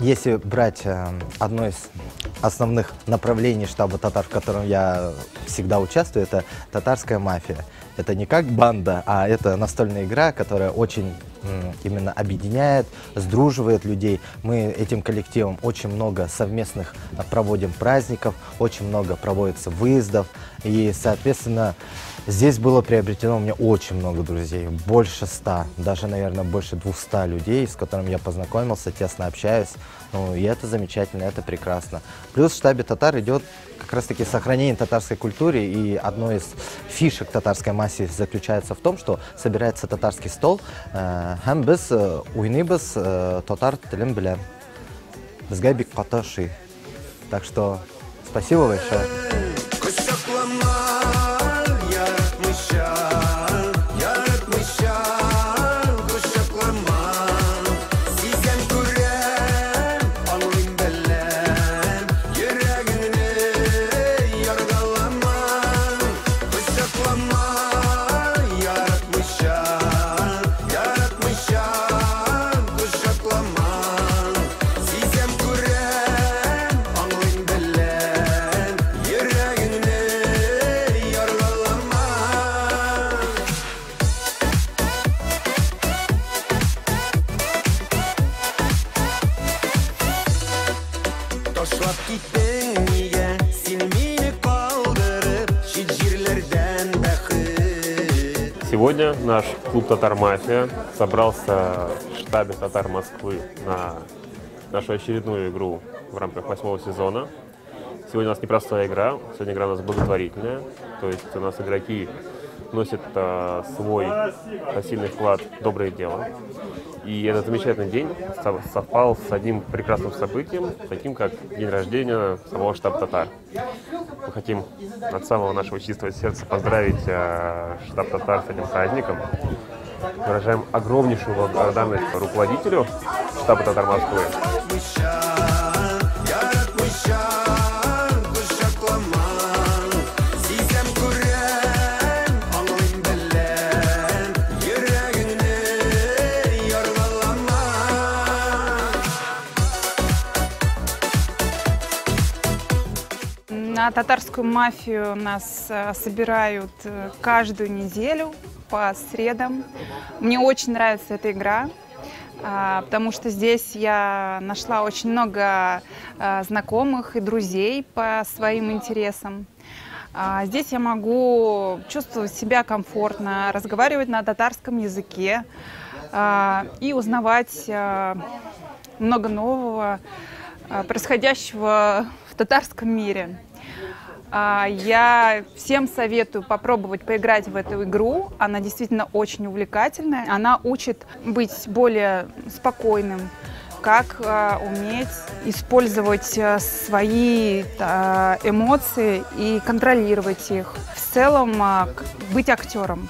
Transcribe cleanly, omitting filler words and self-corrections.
Если брать одно из основных направлений штаба татар, в котором я всегда участвую, это татарская мафия. Это не как банда, а это настольная игра, которая очень именно объединяет, сдруживает людей. Мы этим коллективом очень много совместных проводим праздников, очень много проводится выездов. И, соответственно, здесь было приобретено у меня очень много друзей, больше 100, даже, наверное, больше 200 людей, с которыми я познакомился, тесно общаюсь. Ну, и это замечательно, это прекрасно. Плюс в штабе татар идет как раз-таки сохранение татарской культуры, и одной из фишек татарской мафии заключается в том, что собирается татарский стол, һәм без уйныбыз татар телен белән. Безгә бик катышый. Так что спасибо большое. Сегодня наш клуб «Татар-мафия» собрался в штабе «Татар Москвы» на нашу очередную игру в рамках 8-го сезона. Сегодня у нас непростая игра, сегодня игра у нас благотворительная, то есть у нас игроки вносят свой посильный вклад в доброе дело. И этот замечательный день совпал с одним прекрасным событием, таким как день рождения самого штаба «Татар». Мы хотим от самого нашего чистого сердца поздравить штаб «Татар» с этим праздником. Выражаем огромнейшую благодарность руководителю штаба «Татар Москвы. На татарскую мафию нас собирают каждую неделю по средам. Мне очень нравится эта игра, потому что здесь я нашла очень много знакомых и друзей по своим интересам. Здесь я могу чувствовать себя комфортно, разговаривать на татарском языке и узнавать много нового, происходящего в татарском мире. Я всем советую попробовать поиграть в эту игру. Она действительно очень увлекательная. Она учит быть более спокойным, как уметь использовать свои эмоции и контролировать их. В целом быть актером.